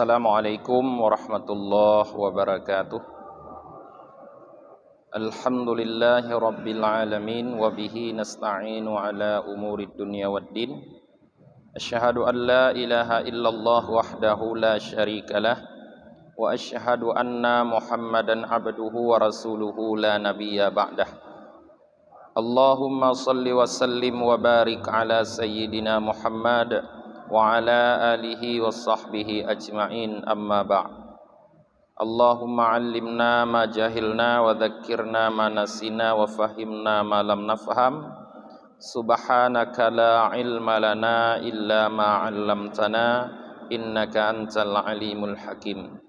Assalamualaikum warahmatullahi wabarakatuh. Alhamdulillahi rabbil alamin wa bihi nasta'inu ala umurid dunya waddin. Asyhadu an la ilaha illallah wahdahu la syarikalah wa asyhadu anna Muhammadan abduhu wa rasuluhu la nabiyya ba'dah. Allahumma salli wa sallim wa barik ala sayyidina Muhammad wa ala alihi wa sahbihi ajma'in, amma ba'd. Allahumma allimna ma jahilna wa dhakkirna ma nasina wa fahimna ma lam nafham. Subhanaka la ilma lana illa ma 'allamtana innaka antal alimul hakim.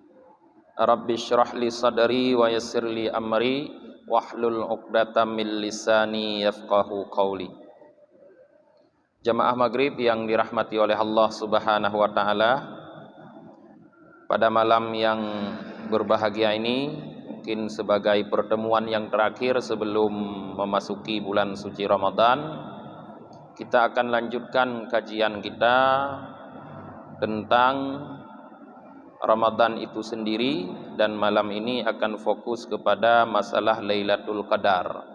Rabbi shrah li sadri wa yassir li amri wahlul 'uqdatam min lisani yafqahu qawli. Jamaah maghrib yang dirahmati oleh Allah Subhanahu wa ta'ala, pada malam yang berbahagia ini, mungkin sebagai pertemuan yang terakhir sebelum memasuki bulan suci Ramadan, kita akan lanjutkan kajian kita tentang Ramadan itu sendiri, dan malam ini akan fokus kepada masalah Lailatul Qadar.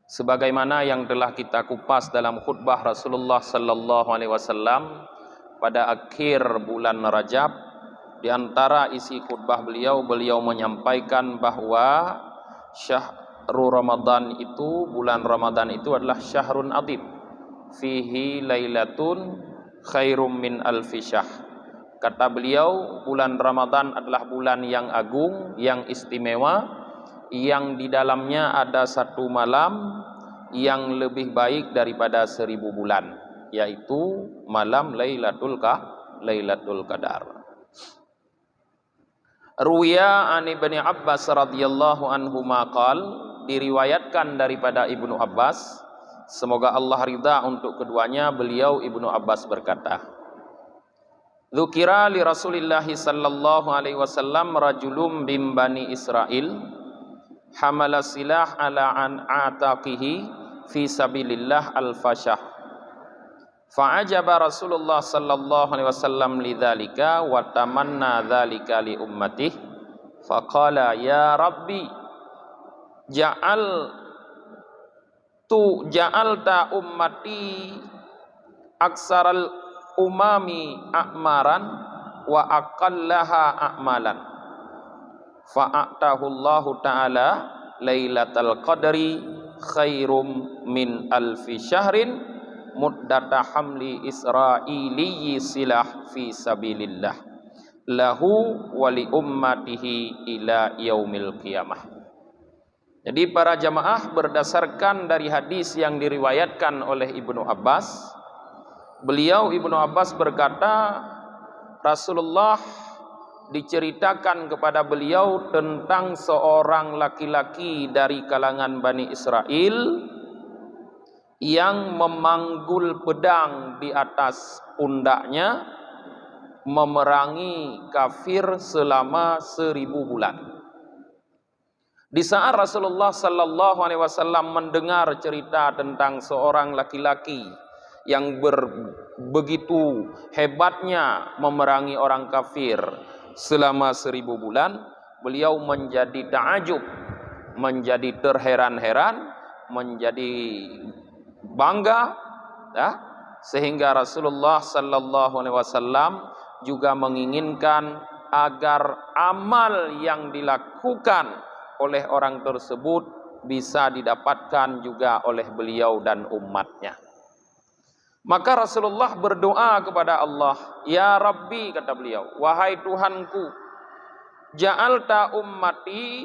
Sebagaimana yang telah kita kupas dalam khutbah Rasulullah sallallahu alaihi wasallam pada akhir bulan Rajab, di antara isi khutbah beliau menyampaikan bahwa syahrul Ramadan itu, bulan Ramadan itu adalah syahrun adib, fihi lailatun khairum min alfi syahr. Kata beliau, bulan Ramadan adalah bulan yang agung, yang istimewa, yang di dalamnya ada satu malam yang lebih baik daripada 1000 bulan, yaitu malam Lailatul Qadar. Ruwiya an Ibnu Abbas radhiyallahu anhu maqal, diriwayatkan daripada Ibnu Abbas, semoga Allah ridha untuk keduanya, beliau Ibnu Abbas berkata, dzukira li Rasulillah sallallahu alaihi wasallam rajulun bim bani Israil hamala silah ala an ataqihi fi sabilillah al-fashah. Fa'ajaba Rasulullah sallallahu alaihi wasallam lidzalika wa tamanna dzalika li ummatihi faqala ya rabbi ja'alta ummati aksaral umami a'maran wa aqallaha a'malan. Fa'atahu Allah ta'ala Lailatul Qadri khairum min alfi syahrin muddata hamli isra'iliyyi silah fi sabilillah lahu wa li ummatihi ila yaumil qiyamah. Jadi para jamaah, berdasarkan dari hadis yang diriwayatkan oleh Ibnu Abbas, beliau Ibnu Abbas berkata, Rasulullah diceritakan kepada beliau tentang seorang laki-laki dari kalangan Bani Israel yang memanggul pedang di atas pundaknya memerangi kafir selama 1000 bulan. Di saat Rasulullah sallallahu alaihi wasallam mendengar cerita tentang seorang laki-laki yang begitu hebatnya memerangi orang kafir selama 1000 bulan, beliau menjadi ta'ajub, menjadi terheran-heran, menjadi bangga, ya, sehingga Rasulullah sallallahu alaihi wasallam juga menginginkan agar amal yang dilakukan oleh orang tersebut bisa didapatkan juga oleh beliau dan umatnya. Maka Rasulullah berdoa kepada Allah, ya Rabbi, kata beliau, wahai Tuhanku, ja'alta ummati,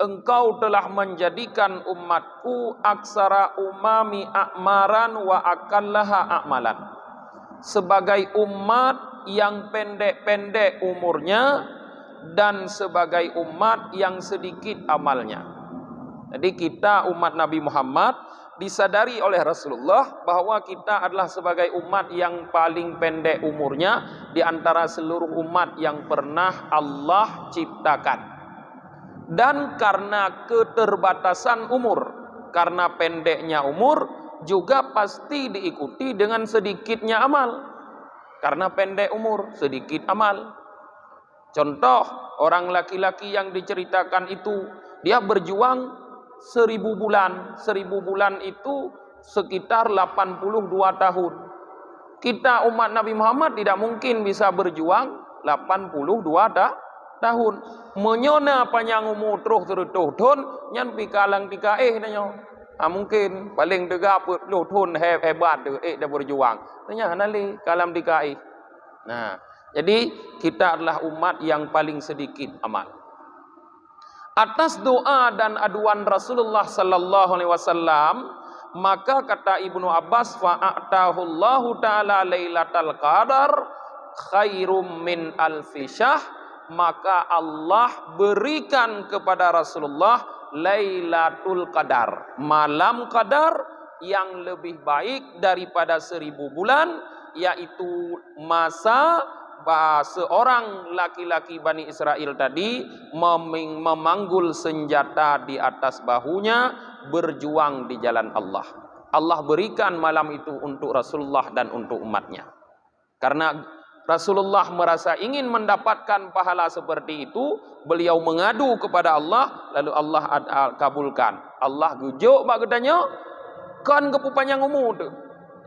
engkau telah menjadikan umatku aksara umami a'maran wa aqallaha a'malan, sebagai umat yang pendek-pendek umurnya dan sebagai umat yang sedikit amalnya. Jadi kita umat Nabi Muhammad disadari oleh Rasulullah bahwa kita adalah sebagai umat yang paling pendek umurnya di antara seluruh umat yang pernah Allah ciptakan. Dan karena keterbatasan umur, karena pendeknya umur, juga pasti diikuti dengan sedikitnya amal. Karena pendek umur, sedikit amal. Contoh, orang laki-laki yang diceritakan itu, dia berjuang 1000 bulan. 1000 bulan itu sekitar 82 tahun. Kita umat Nabi Muhammad tidak mungkin bisa berjuang 82 tahun. Menyona panjang umur terus tahun, nyan pikalang tika nanya. Mungkin paling dega 10 tahun hebat dah berjuang. Tanya nali kalam tika. Nah, jadi kita adalah umat yang paling sedikit amal. Atas doa dan aduan Rasulullah sallallahu alaihi wasallam, maka kata Ibnu Abbas, fa'atahullahu ta'ala lailatal qadar khairum min alfi syahr, maka Allah berikan kepada Rasulullah Lailatul Qadar, malam qadar yang lebih baik daripada 1000 bulan, yaitu masa seorang laki-laki Bani Israel tadi memanggul senjata di atas bahunya, berjuang di jalan Allah. Allah berikan malam itu untuk Rasulullah dan untuk umatnya. Karena Rasulullah merasa ingin mendapatkan pahala seperti itu, beliau mengadu kepada Allah, lalu Allah kabulkan. Allah gujuk mak gedanya, kan kepupanjang umur tu.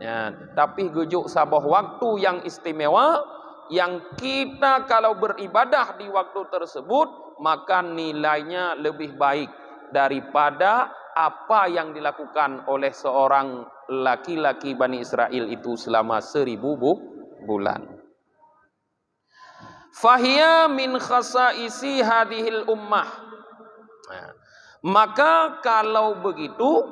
Ya, tapi gujuk sabah waktu yang istimewa, yang kita kalau beribadah di waktu tersebut, maka nilainya lebih baik daripada apa yang dilakukan oleh seorang laki-laki Bani Israel itu selama 1000 bulan. Fahiya min khasaisi hadhil ummah. Maka kalau begitu,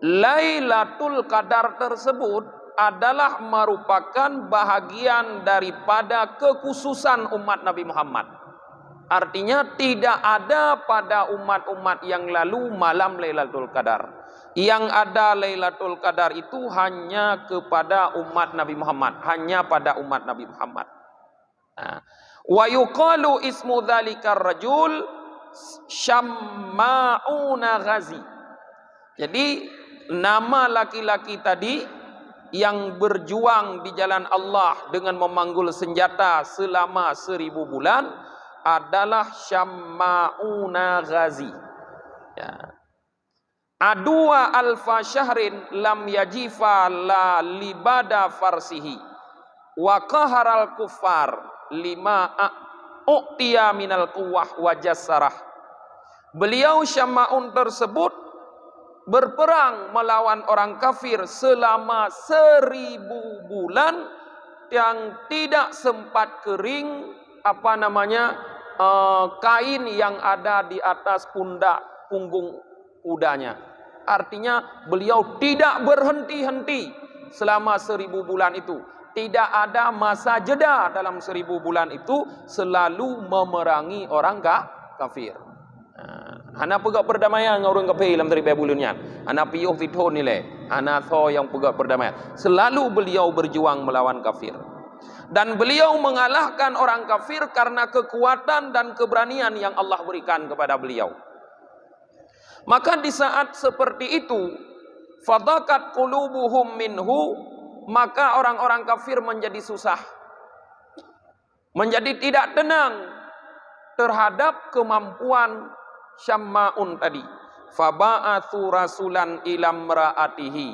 Lailatul Qadar tersebut adalah merupakan bahagian daripada kekhususan umat Nabi Muhammad. Artinya tidak ada pada umat-umat yang lalu malam Lailatul Qadar. Yang ada Lailatul Qadar itu hanya kepada umat Nabi Muhammad, hanya pada umat Nabi Muhammad. Wa yuqalu ismu dzalikar rajul Syamma'una Ghazi. Jadi nama laki-laki tadi yang berjuang di jalan Allah dengan memanggul senjata selama 1000 bulan adalah Syamma'una Ghazi. Ya. Adwa alfa syahrin lam yajifa la libada farsihi wa qaharal kuffar lima u'tiya minal quwwah wa jassarah. Beliau Syamma'un tersebut berperang melawan orang kafir selama 1000 bulan yang tidak sempat kering kain yang ada di atas punggung kudanya. Artinya beliau tidak berhenti-henti selama 1000 bulan itu. Tidak ada masa jeda dalam 1000 bulan itu, selalu memerangi orang kafir. Hana pegak perdamaian orang kafir dalam 1000 bulannya. Hana piyuh tithon nilai. Hana tho yang pegak perdamaian. Selalu beliau berjuang melawan kafir. Dan beliau mengalahkan orang kafir karena kekuatan dan keberanian yang Allah berikan kepada beliau. Maka di saat seperti itu, fadakat qulubuhum minhu, maka orang-orang kafir menjadi susah, menjadi tidak tenang terhadap kemampuan Syamma'un tadi. Faba'athu rasulan ila mra'atihi,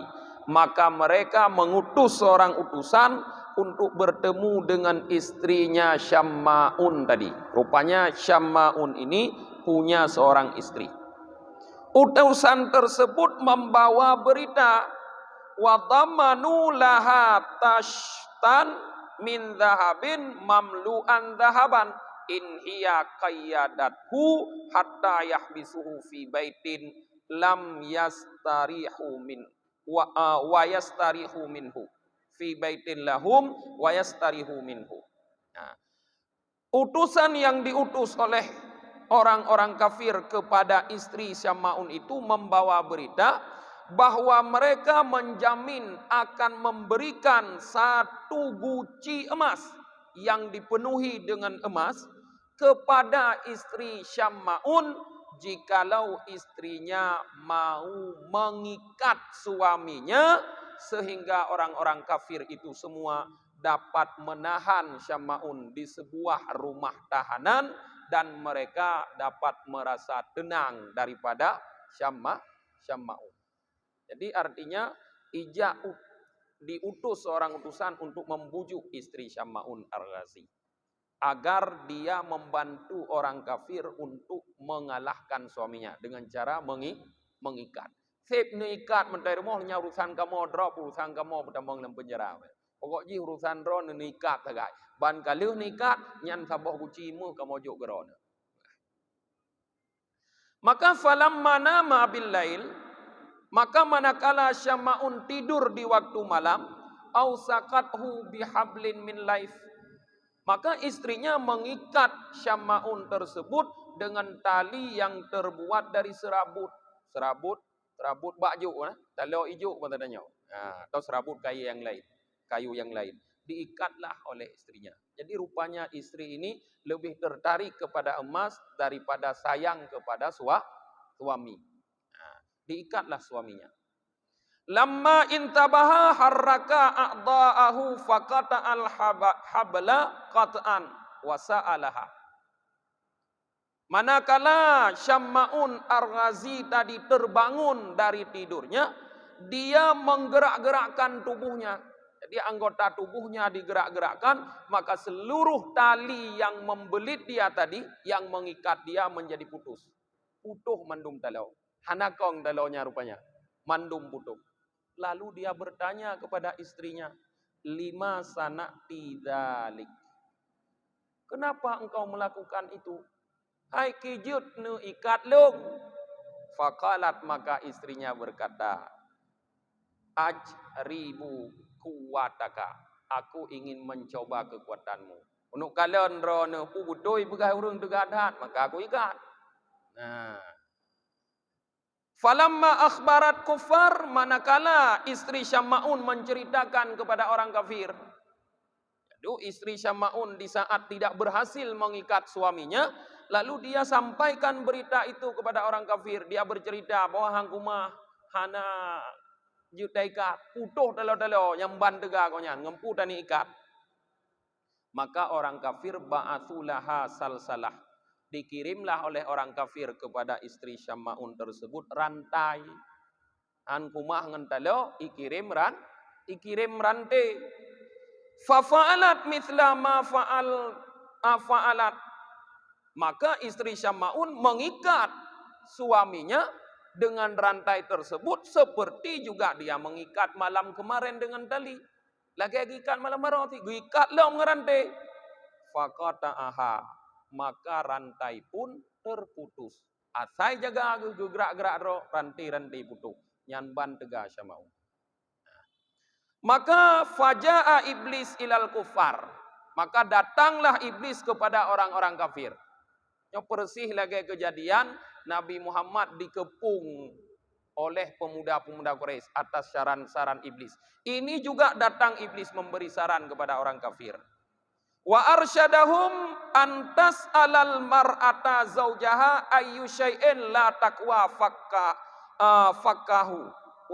maka mereka mengutus seorang utusan untuk bertemu dengan istrinya Syamma'un tadi. Rupanya Syamma'un ini punya seorang istri. Utusan tersebut membawa berita, wa dhammanu laha tashtan min dhahabin mamlu'an dhahaban in hiya qayyadathu hatta yahbisuhu fi baitin lam yastarihu min wa yastarihu minhu fi baitin lahum wa yastarihu minhu. Nah, utusan yang diutus oleh orang-orang kafir kepada istri Syamma'un itu membawa berita bahwa mereka menjamin akan memberikan 1 guci emas yang dipenuhi dengan emas kepada istri Syamma'un jikalau istrinya mau mengikat suaminya, sehingga orang-orang kafir itu semua dapat menahan Syama'un di sebuah rumah tahanan dan mereka dapat merasa tenang daripada Syama'un. Jadi artinya Ija diutus seorang utusan untuk membujuk istri Syama'un Ar-Ghazi agar dia membantu orang kafir untuk mengalahkan suaminya dengan cara mengikat. Sip mengikat mentai rumah nya urusan kamu drop urusan kamu bertambang dalam penjara. Pokoknya urusan ron nikat tagai. Ban kaluh nikat nyan saboh kucimu kamu juk geron. Maka falamma nama bil lail, maka manakala Syama'un tidur di waktu malam, au saqathu bihablin min laif, maka istrinya mengikat Syama'un tersebut dengan tali yang terbuat dari serabut. Serabut baju, tali hijau katanya. Atau serabut kayu yang lain. Diikatlah oleh istrinya. Jadi rupanya istri ini lebih tertarik kepada emas daripada sayang kepada suami. Diikatlah suaminya. Lamma intabaha harraka a'dha'ahu faqata al-habla qat'an wa sa'alaha. Manakala Syama'un Ar-Ghazi tadi terbangun dari tidurnya, dia menggerak-gerakkan tubuhnya. Jadi anggota tubuhnya digerak-gerakkan, maka seluruh tali yang membelit dia tadi, yang mengikat dia menjadi putus. Putuh mandum talau. Hanakong talaunya rupanya. Mandum putuh. Lalu dia bertanya kepada istrinya, lima sana'ti dzalik. Kenapa engkau melakukan itu? Hai kijut nu ikat lung. Faqalat, maka istrinya berkata, ajribu kuwataka. Aku ingin mencoba kekuatanmu. Untuk kalian rono pu budoi begai urang degadat, maka aku ikat. Nah, falamma akhbarat kufar, manakala istri Syama'un menceritakan kepada orang kafir. Jadi istri Syama'un di saat tidak berhasil mengikat suaminya, lalu dia sampaikan berita itu kepada orang kafir. Dia bercerita bahwa hangkumah hana jutaikat putuh talo-talo yang bandega konya ngempu tani ikat. Maka orang kafir ba'atsulaha salsalah. Dikirimlah oleh orang kafir kepada istri Syama'un tersebut rantai. Hangkumah ngentalo ikirim rantai. Fa'alat mithla ma fa'alat. Maka istri Syama'un mengikat suaminya dengan rantai tersebut seperti juga dia mengikat malam kemarin dengan tali. Lagi ikat malam maroti, ikatlah ngerantai. Faqata'aha, maka rantai pun terputus. Asai jaga gerak-gerak ro rantai putus. Nyanban tega Syama'un. Maka faja'a iblis ilal kufar. Maka datanglah iblis kepada orang-orang kafir. Yang persih lagi kejadian Nabi Muhammad dikepung oleh pemuda-pemuda Quraisy atas saran-saran iblis. Ini juga datang iblis memberi saran kepada orang kafir. Wa arsyadahum antas alal mar'ata zaujaha ayyu syai'in la taqwa fakkahu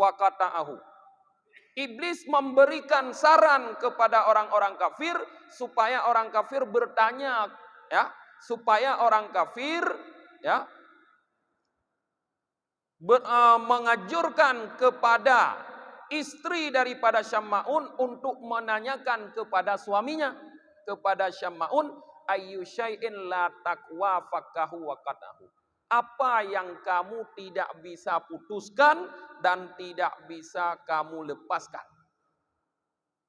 wa qata'ahu. Iblis memberikan saran kepada orang-orang kafir supaya orang kafir bertanya, ya, supaya orang kafir, ya, mengajurkan kepada istri daripada Syama'un untuk menanyakan kepada suaminya, kepada Syama'un, ayyu syai'in la taqwa fakkahu wa qatahu. Apa yang kamu tidak bisa putuskan dan tidak bisa kamu lepaskan.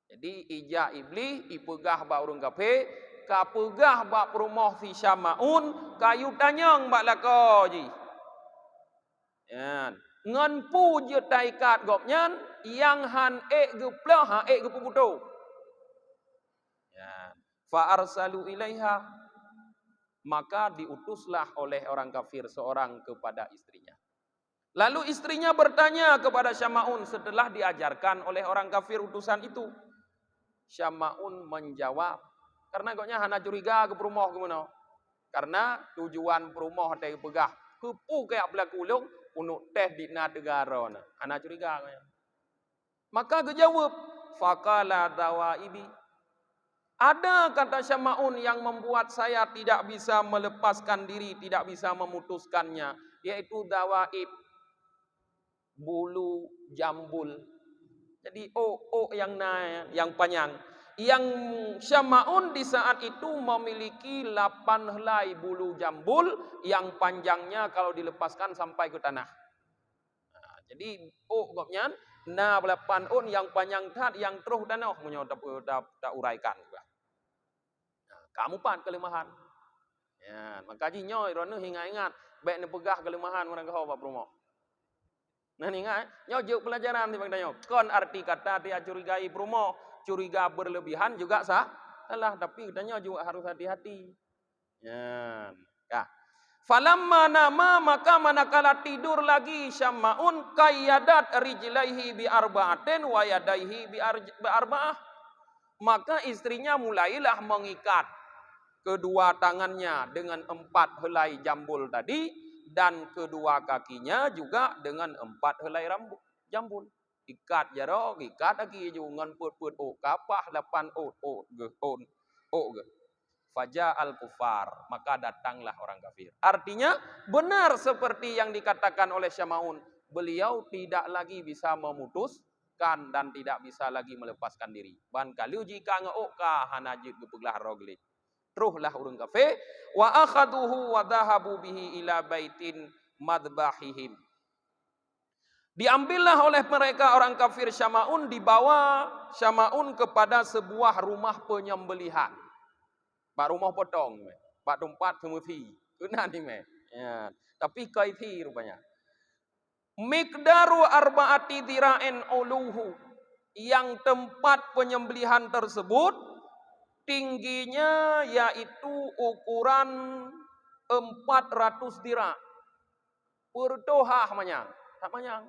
Jadi ija iblis ipegah ba urang kafe, kapegah ba rumah si Syama'un, kayu tanyang ba lako ji. Ya, ngan pu je taikat gopnyan yang han geplah ha gepuputo. Ya, fa arsalu ilaiha, maka diutuslah oleh orang kafir seorang kepada istrinya. Lalu istrinya bertanya kepada Syama'un setelah diajarkan oleh orang kafir utusan itu. Syama'un menjawab, karena koknya hana curiga ke perumah gimana? Karena tujuan perumah teh pegah kepu kayak belakulung untuk teh di negara na. Hana curiga koknya. Maka gejawab, faqala dawaibi, Ada kata Syama'un yang membuat saya tidak bisa melepaskan diri, tidak bisa memutuskannya, yaitu dawaib, bulu jambul. Jadi yang naik, yang panjang. Yang Syama'un di saat itu memiliki 8 helai bulu jambul yang panjangnya kalau dilepaskan sampai ke tanah. Nah, jadi gopnya na 8 yang panjang tat yang terus danau munyo tak uraikan. Nah, kamu pan kelemahan. Ya, maka jinyo irone ingat baik ni pegah kelemahan orang kau Pak Promo. Nah ingat, nyojuk pelajaran di bangdanyo. Kon arti kata dia curigai Promo, curiga berlebihan juga salah, tapi katanya juga harus hati-hati. Ya. Ya. Falamma nama maka manakala tidur lagi Syama'un qayyadat rijlaihi bi arba'atin wa yadaihi bi arba'ah. Maka istrinya mulailah mengikat kedua tangannya dengan 4 helai jambul tadi dan kedua kakinya juga dengan 4 helai jambul. Ikat jaro, ikat lagi jungan put kapah 8 ge. Faja al-kufar, maka datanglah orang kafir. Artinya benar seperti yang dikatakan oleh Syama'un, beliau tidak lagi bisa memutuskan dan tidak bisa lagi melepaskan diri. Ban kali jika ngauka hanajid gepeglah rogli. Teruslah urang kafir wa akhaduhu wa dhahabu bihi ila baitin madbahihim. Diambillah oleh mereka orang kafir Syama'un, dibawa Syama'un kepada sebuah rumah penyembelihan. Pak rumah potong, pak tempat semuti, kena ni me. Ya, tapi kaifi rupanya. Miqdaru arba'ati dira'in uluhu, yang tempat penyembelihan tersebut tingginya yaitu ukuran 400 dira. Pertohah manyang, tak manyang.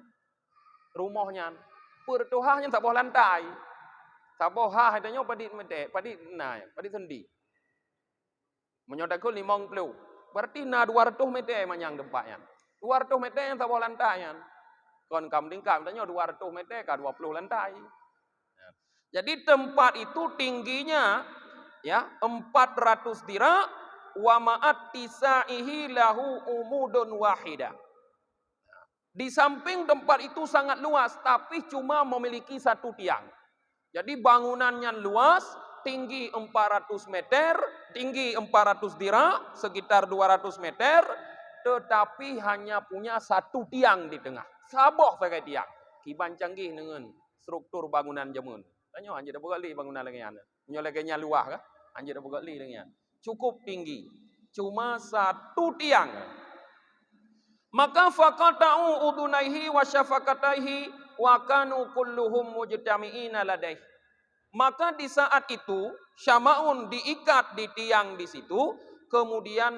Rumahnya, pertohahnya tak boleh lantai. Tak boleh adanya padi mete, padi nai, padi sendi. Menyodakul 50. Berarti na 200 meter manyang tempatnya. 200 meter yang tak boleh lantainya. Kon kam tingkap tanya 200 meter ke 20 lantai. Jadi tempat itu tingginya ya 400 dira wa ma'at tisaihi lahu umudun wahida. Di samping tempat itu sangat luas tapi cuma memiliki 1 tiang. Jadi bangunannya luas, tinggi 400 meter, tinggi 400 dira, sekitar 200 meter, tetapi hanya punya 1 tiang di tengah. Saboh pakai tiang. Kiban canggih dengan struktur bangunan jamun. Tanya anjir dah bergali bangunan lagi ana. Punya lagi luah kah? Anjir dah bergali dengan. Cukup tinggi. Cuma 1 tiang. Maka faqata'u udunaihi wa syafaqataihi wa kanu kulluhum mujtami'ina ladaihi. Maka di saat itu Syama'un diikat di tiang di situ, kemudian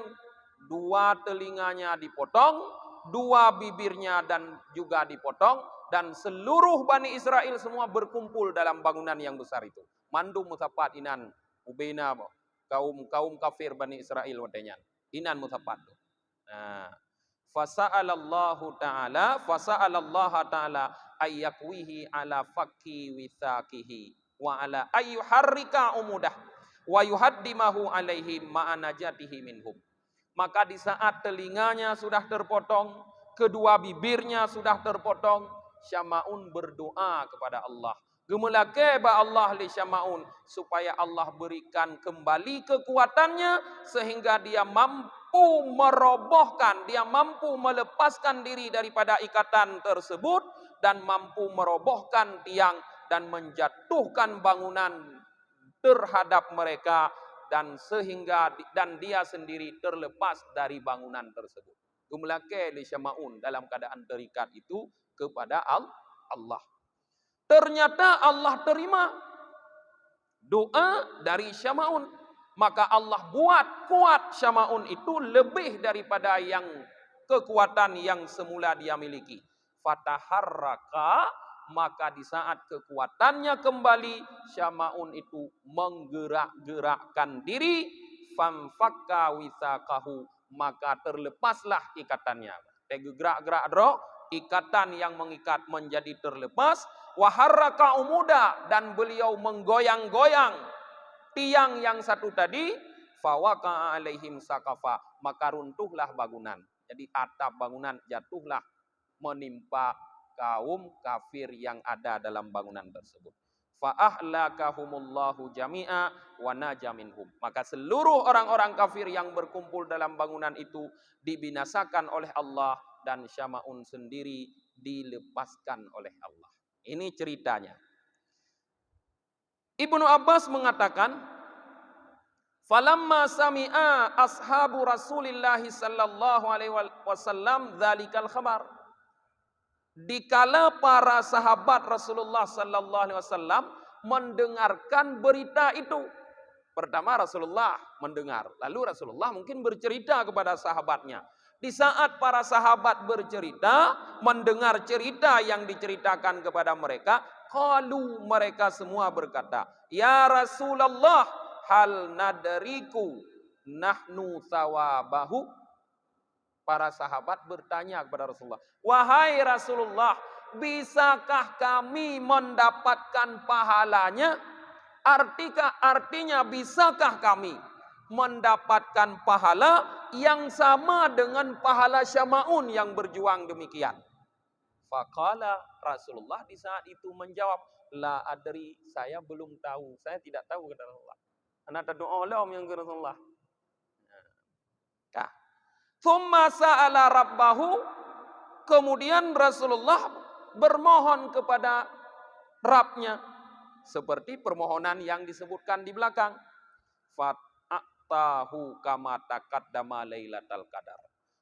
2 telinganya dipotong, 2 bibirnya dan juga dipotong, dan seluruh Bani Israel semua berkumpul dalam bangunan yang besar itu. Mandu mutapat inan ubena kaum kafir Bani Israel watenya. Inan mutapat. Nah, fasa'alallahu ta'ala ayyakwihi ala fakki withakihi wa ala ayyuharrika umudah wa yuhaddimahu alaihim ma'anajatihi minhum. Maka di saat telinganya sudah terpotong, kedua bibirnya sudah terpotong, Syama'un berdoa kepada Allah. Gemelake ba Allah li Syama'un supaya Allah berikan kembali kekuatannya sehingga dia mampu merobohkan, dia mampu melepaskan diri daripada ikatan tersebut dan mampu merobohkan tiang dan menjatuhkan bangunan terhadap mereka dan sehingga dan dia sendiri terlepas dari bangunan tersebut. Gumlake li Syama'un dalam keadaan terikat itu kepada Allah. Ternyata Allah terima doa dari Syama'un. Maka Allah buat kuat Syama'un itu lebih daripada yang kekuatan yang semula dia miliki. Fataharraka, maka di saat kekuatannya kembali, Syama'un itu menggerak-gerakkan diri, famfakka withaqahu, maka terlepaslah ikatannya. Gerak-gerak dro, ikatan yang mengikat menjadi terlepas, waharraka umuda, dan beliau menggoyang-goyang tiang yang satu tadi, fawaqa alaihim saqafa, maka runtuhlah bangunan. Jadi atap bangunan jatuhlah menimpa kaum kafir yang ada dalam bangunan tersebut. Fa ahlakahumullahu jami'a wa naja minhum. Maka seluruh orang-orang kafir yang berkumpul dalam bangunan itu dibinasakan oleh Allah dan Syama'un sendiri dilepaskan oleh Allah. Ini ceritanya. Ibnu Abbas mengatakan, falamma sami'a ashabu Rasulillah sallallahu alaihi wasallam dzalikal khabar. Dikala para sahabat Rasulullah sallallahu alaihi wasallam mendengarkan berita itu. Pertama Rasulullah mendengar, lalu Rasulullah mungkin bercerita kepada sahabatnya. Di saat para sahabat bercerita, mendengar cerita yang diceritakan kepada mereka, qalu, mereka semua berkata, ya Rasulullah, hal nadriku nahnu thawabahu. Para sahabat bertanya kepada Rasulullah, wahai Rasulullah, bisakah kami mendapatkan pahalanya? Artinya bisakah kami mendapatkan pahala yang sama dengan pahala Syama'un yang berjuang demikian? Faqala, Rasulullah di saat itu menjawab, la adri, saya belum tahu, saya tidak tahu, kata Rasulullah. Ana tad'u lahum yang Rasulullah. Nah, thumma sa'ala rabbahu, kemudian Rasulullah bermohon kepada Rabbnya seperti permohonan yang disebutkan di belakang. Fata'tahu kama taqaddama lailatal qadar.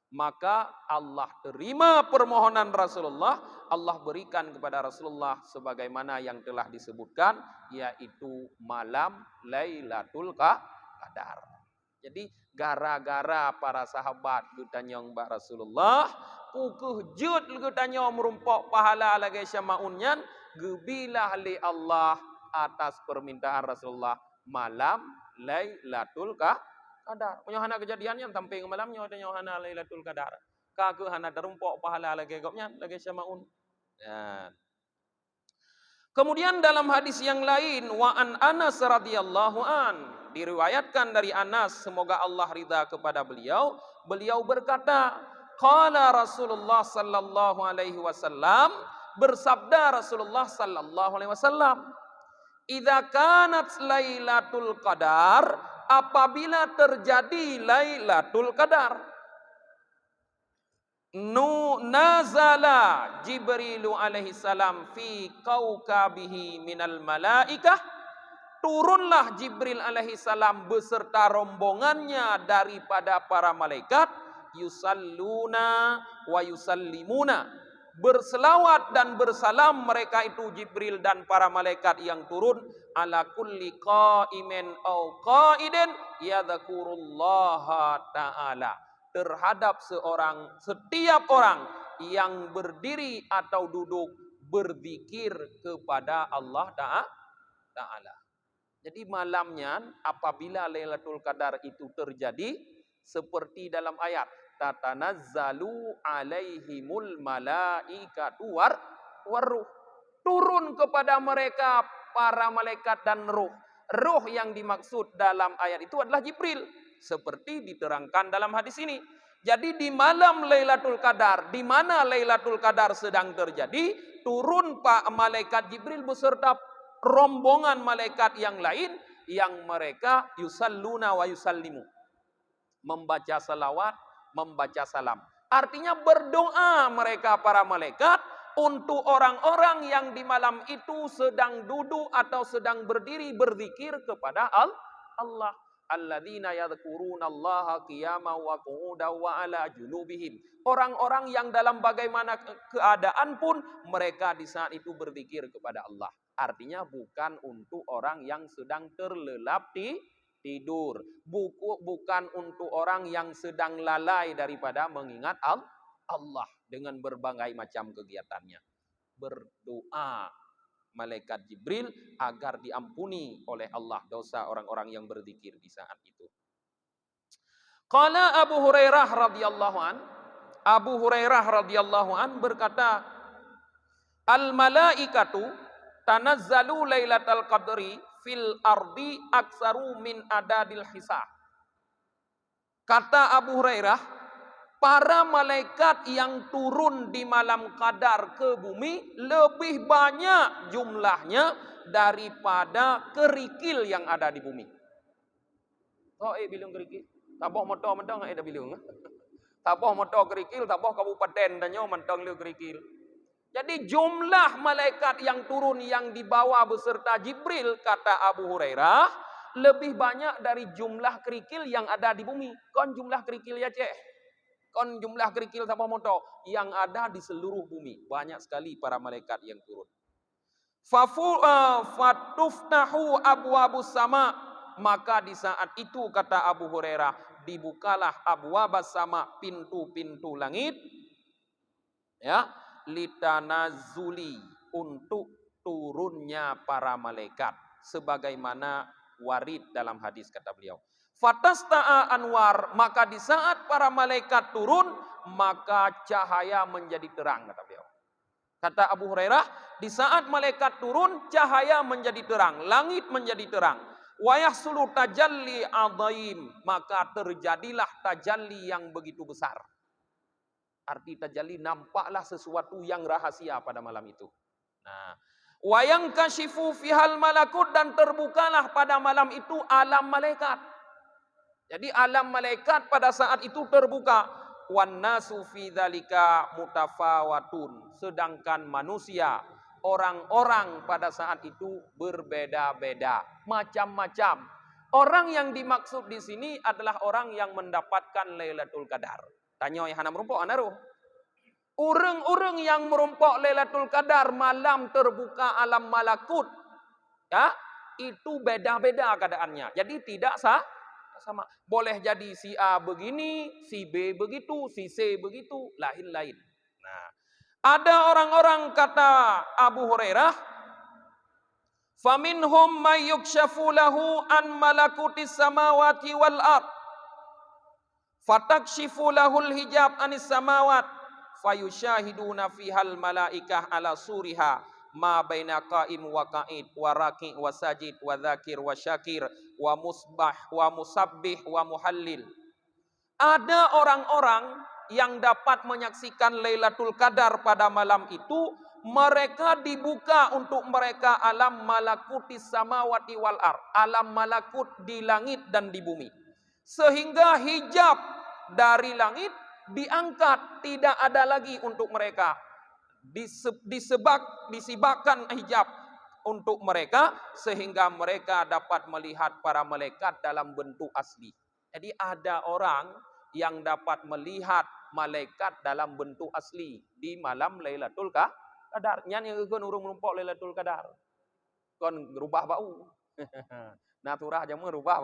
Maka Allah terima permohonan Rasulullah, Allah berikan kepada Rasulullah sebagaimana yang telah disebutkan, yaitu malam Lailatul Qadar. Jadi gara-gara para sahabat gutanyong ba Rasulullah, pukuh jud gutanyong merumpok pahala lagi Syama'unyan, gebilah li Allah atas permintaan Rasulullah malam Lailatul Qadar. Punya hana kejadian yang tamping malamnya ada hana Lailatul Qadar. Kaku hana terumpok pahala lagi gopnya lagi Syama'un. Ya. Kemudian dalam hadis yang lain, wa an Anas radhiyallahu an, diriwayatkan dari Anas, semoga Allah ridha kepada beliau, beliau berkata, qala Rasulullah sallallahu alaihi wasallam, bersabda Rasulullah sallallahu alaihi wasallam, idza kanat Lailatul Qadar, apabila terjadi Lailatul Qadar, nazala Jibrilu alaihi salam fi kaukabihi minal malaikah, turunlah Jibril alaihi salam beserta rombongannya daripada para malaikat, yusalluna wa yusallimuna, berselawat dan bersalam mereka itu Jibril dan para malaikat yang turun, ala kulli qaimin au qaidin yadhkurullaha ta'ala, terhadap setiap orang yang berdiri atau duduk berzikir kepada Allah Ta'ala. Jadi malamnya apabila Lailatul Qadar itu terjadi, seperti dalam ayat, tatanazzalu alaihimul malaikatu waruh, turun kepada mereka para malaikat dan ruh. Ruh yang dimaksud dalam ayat itu adalah Jibril, seperti diterangkan dalam hadis ini. Jadi di malam Lailatul Qadar, di mana Lailatul Qadar sedang terjadi, turun Pak malaikat Jibril beserta rombongan malaikat yang lain yang mereka yusalluna wa yusallimu, membaca salawat, membaca salam. Artinya berdoa mereka para malaikat untuk orang-orang yang di malam itu sedang duduk atau sedang berdiri berzikir kepada Allah. Alladzina yadhkurunallaha qiyaman wa qu'udan wa ala junubihim. Orang-orang yang dalam bagaimana keadaan pun mereka di saat itu berzikir kepada Allah. Artinya bukan untuk orang yang sedang terlelap tidur, bukan untuk orang yang sedang lalai daripada mengingat Allah dengan berbagai macam kegiatannya. Berdoa malaikat Jibril agar diampuni oleh Allah dosa orang-orang yang berzikir di saat itu. Qala Abu Hurairah radhiyallahu an, Abu Hurairah radhiyallahu an berkata, al malaikatu tanazzalu lailatal qadri fil ardi aksaru min adadil hisab. Kata Abu Hurairah, para malaikat yang turun di malam qadar ke bumi lebih banyak jumlahnya daripada kerikil yang ada di bumi. Oh, bilang kerikil. Taboh motor mentang dah bilang. Taboh motor kerikil, taboh kabupaten danyo mentang le kerikil. Jadi jumlah malaikat yang turun yang dibawa beserta Jibril, kata Abu Hurairah, lebih banyak dari jumlah kerikil yang ada di bumi. Kon jumlah kerikil ya cek. Kon jumlah kerikil taboh motor yang ada di seluruh bumi. Banyak sekali para malaikat yang turun. Fatuftahu abwabus sama, maka di saat itu kata Abu Hurairah, dibukalah abwabus sama, pintu-pintu langit, ya, litanazuli, untuk turunnya para malaikat, sebagaimana warid dalam hadis kata beliau. Fatasta'a anwar, maka di saat para malaikat turun, maka cahaya menjadi terang, kata beliau. Kata Abu Hurairah, di saat malaikat turun, cahaya menjadi terang, langit menjadi terang. Wa yahsulu tajalli adhaim, maka terjadilah tajalli yang begitu besar. Arti tajalli, nampaklah sesuatu yang rahasia pada malam itu. Nah, wa yankashifu fihal malakut, dan terbukalah pada malam itu alam malaikat. Jadi alam malaikat pada saat itu terbuka. Wan nasu fi dzalika mutafawatun, sedangkan manusia, orang-orang pada saat itu berbeda-beda, macam-macam. Orang yang dimaksud di sini adalah orang yang mendapatkan Lailatul Qadar. Tanya yang hana merumpok anaruh. Orang-orang yang merumpok Lailatul Qadar malam terbuka alam malakut, ya, itu beda-beda keadaannya. Jadi tidak sama. Boleh jadi si A begini, si B begitu, si C begitu, lain-lain. Nah, ada orang-orang, kata Abu Hurairah, faminhum may yukshafu lahu an malakutis samawati wal ard, fatakshifu lahul hijab anis samawat, fayushahiduna fihal malaikah ala suriha, ma baina qaim wa qa'id wa raki' wa sajid wa dzakir wa syakir wa musbah wa musabbih wa muhallil. Ada orang-orang yang dapat menyaksikan Lailatul Qadar pada malam itu, mereka dibuka untuk mereka alam malakutis samawati wal ard, alam malakut di langit dan di bumi. Sehingga hijab dari langit diangkat, tidak ada lagi untuk mereka. Disibakkan hijab untuk mereka, sehingga mereka dapat melihat para malaikat dalam bentuk asli. Jadi ada orang yang dapat melihat malaikat dalam bentuk asli di malam Lailatul Qadar. Nyan yang kon urung merumpok Lailatul Qadar, kon rubah bau. Naturah jamu rubah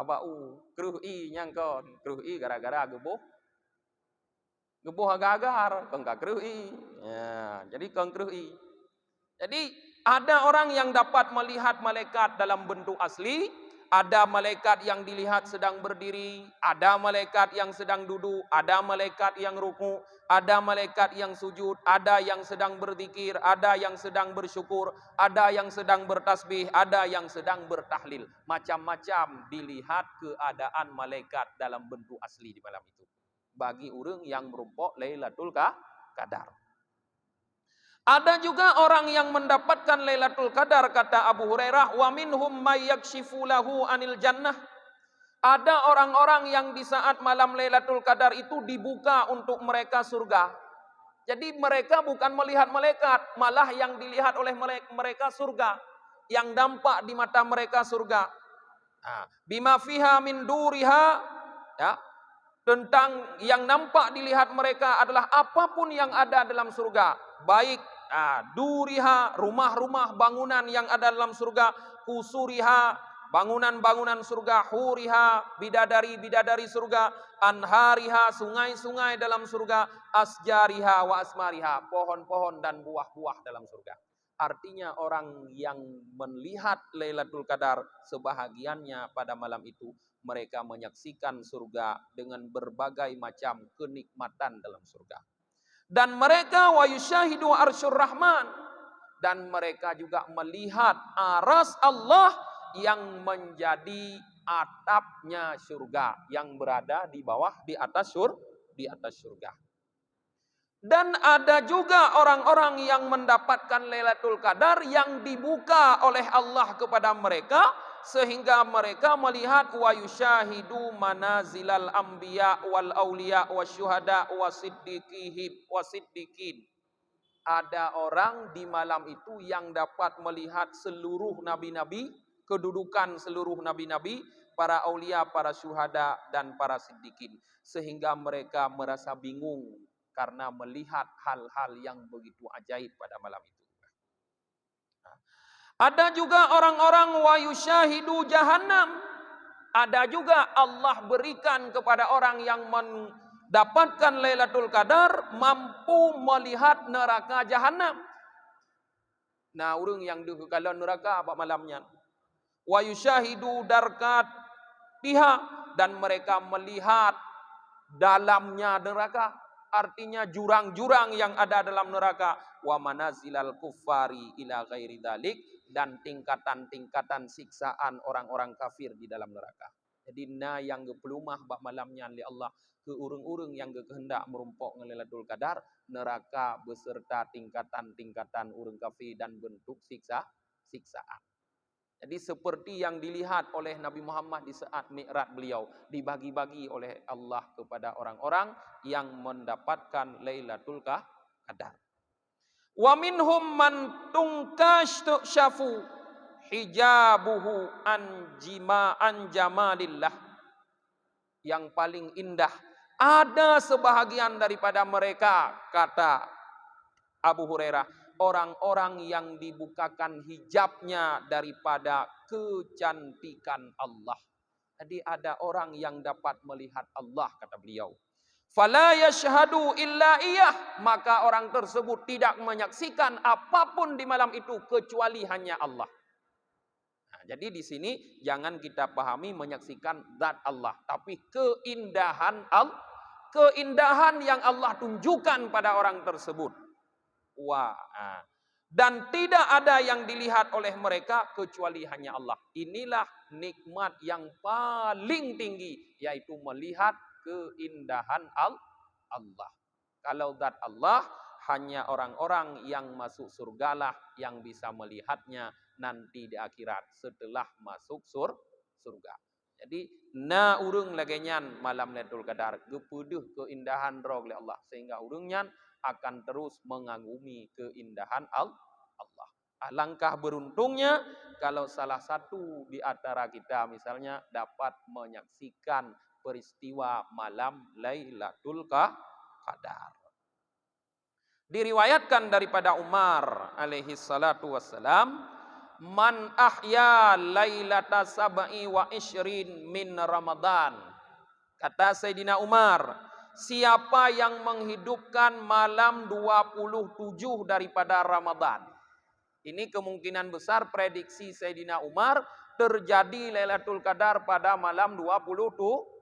bau. Kruh i nyang kon, kruh i gara-gara gebuh agar-agar, kon ka kruh i. Ya, jadi kon kruh i. Jadi ada orang yang dapat melihat malaikat dalam bentuk asli, ada malaikat yang dilihat sedang berdiri, ada malaikat yang sedang duduk, ada malaikat yang ruku, ada malaikat yang sujud, ada yang sedang berzikir, ada yang sedang bersyukur, ada yang sedang bertasbih, ada yang sedang bertahlil. Macam-macam dilihat keadaan malaikat dalam bentuk asli di malam itu, bagi orang yang merumpok Lailatul Qadar. Ada juga orang yang mendapatkan Lailatul Qadar, kata Abu Hurairah, wa minhum may yakshifu lahu anil jannah. Ada orang-orang yang di saat malam Lailatul Qadar itu dibuka untuk mereka surga. Jadi mereka bukan melihat malaikat, malah yang dilihat oleh mereka surga, yang dampak di mata mereka surga. Bima fiha min duriha, ya, tentang yang nampak dilihat mereka adalah apapun yang ada dalam surga, baik duriha, rumah-rumah bangunan yang ada dalam surga, kusuriha, bangunan-bangunan surga, huriha, bidadari-bidadari surga, anhariha, sungai-sungai dalam surga, asjariha wa asmariha, pohon-pohon dan buah-buah dalam surga. Artinya orang yang melihat Lailatul Qadar, sebahagiannya pada malam itu mereka menyaksikan surga dengan berbagai macam kenikmatan dalam surga. Dan mereka wa yusyahidu arsyur rahman, dan mereka juga melihat aras Allah yang menjadi atapnya surga yang berada di bawah di atas surga. Dan ada juga orang-orang yang mendapatkan Lailatul Qadar yang dibuka oleh Allah kepada mereka sehingga mereka melihat wa yusyahidu manazilal anbiya wal auliya wasyuhada wasiddiqin. Ada orang di malam itu yang dapat melihat seluruh nabi-nabi, kedudukan seluruh nabi-nabi, para aulia, para syuhada dan para siddiqin, sehingga mereka merasa bingung karena melihat hal-hal yang begitu ajaib pada malam itu. Ada juga orang-orang wa yusyahidu jahannam. Ada juga Allah berikan kepada orang yang mendapatkan Lailatul Qadar mampu melihat neraka jahannam. Nah, orang yang dikekalan neraka apa malamnya. Wa yusyahidu darkat tiha, dan mereka melihat dalamnya neraka. Artinya jurang-jurang yang ada dalam neraka. Wa manazilal kuffari ila ghairi dzalik, dan tingkatan-tingkatan siksaan orang-orang kafir di dalam neraka. Jadi yang gepelumah bak malamnya li Allah ke urung-urung yang kehendak merumpok Lailatul Qadar, neraka beserta tingkatan-tingkatan urung kafir dan bentuk siksaan. Jadi seperti yang dilihat oleh Nabi Muhammad di saat Mi'raj beliau, dibagi-bagi oleh Allah kepada orang-orang yang mendapatkan Lailatul Qadar. Wa minhum man tunkashafu hijabuhu an jamalillah. Yang paling indah, ada sebahagian daripada mereka, kata Abu Hurairah, orang-orang yang dibukakan hijabnya daripada kecantikan Allah. Jadi ada orang yang dapat melihat Allah, kata beliau. Fala yashhadu illa iyah, maka orang tersebut tidak menyaksikan apapun di malam itu kecuali hanya Allah. Nah, jadi di sini jangan kita pahami menyaksikan zat Allah, tapi keindahan Allah, keindahan yang Allah tunjukkan pada orang tersebut. Dan tidak ada yang dilihat oleh mereka kecuali hanya Allah. Inilah nikmat yang paling tinggi, yaitu melihat keindahan Allah. Kalau zat Allah, hanya orang-orang yang masuk surgalah yang bisa melihatnya nanti di akhirat setelah masuk surga. Jadi urung lagenyan malam Lailatul Qadar gepuduh keindahan roh oleh Allah, sehingga urungnya akan terus mengagumi keindahan Allah. Alangkah beruntungnya kalau salah satu di antara kita misalnya dapat menyaksikan peristiwa malam Lailatul Qadar. Diriwayatkan daripada Umar alaihi salatu wassalam, man ahya lailata sab'i wa ishrin min Ramadan. Kata Sayyidina Umar, siapa yang menghidupkan malam 27 daripada Ramadan. Ini kemungkinan besar prediksi Sayyidina Umar terjadi Lailatul Qadar pada malam 27.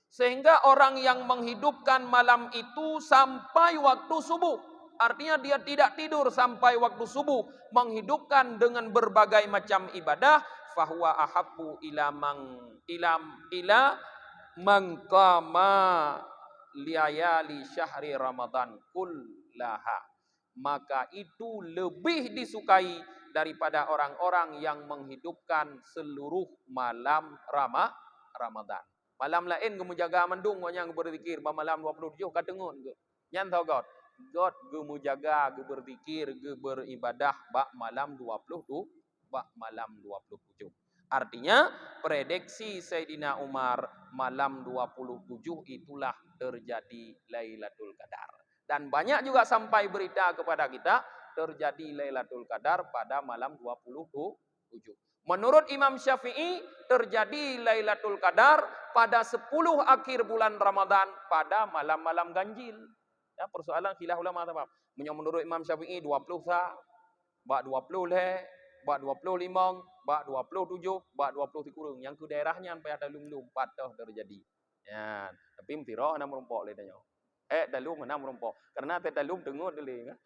Sehingga orang yang menghidupkan malam itu sampai waktu subuh. Artinya dia tidak tidur sampai waktu subuh. Menghidupkan dengan berbagai macam ibadah. Fahuwa ahabbu ila mangkama liayali syahri Ramadan kullaha. Maka itu lebih disukai daripada orang-orang yang menghidupkan seluruh malam Ramadan. Malam lain kamu jaga mendung yang berzikir malam 27 katengun ke. Nyan tahu God kamu jaga ke berzikir ke beribadah bak malam 20 tu bak malam 27. Artinya prediksi Sayyidina Umar malam 27 itulah terjadi Lailatul Qadar. Dan banyak juga sampai berita kepada kita terjadi Lailatul Qadar pada malam 27. Menurut Imam Syafi'i terjadi Lailatul Qadar pada 10 akhir bulan Ramadan pada malam-malam ganjil. Ya, persoalan khilaf ulama apa? Menurut Imam Syafi'i 20 sah, bak 20 leh, bak 25, bak 27, bak 20 kurung. Yang ke daerahnya sampai ada lum-lum patah terjadi. Ya, tapi mtirah ana merumpok le tanya. Dalum menam rompo. Karena dalum dengar dulu kan.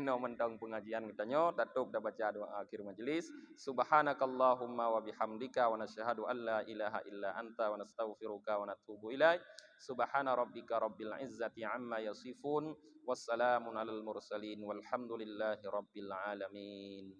No mentang pengajian katanya tutup dah baca doa akhir majlis. Subhanakallahumma wa bihamdika wa nasyhadu an la ilaha illa anta wa nastaghfiruka wa natubu ilaik. Subhana rabbika rabbil izzati amma yasifun. Wassalamun alal mursalin walhamdulillahi rabbil alamin.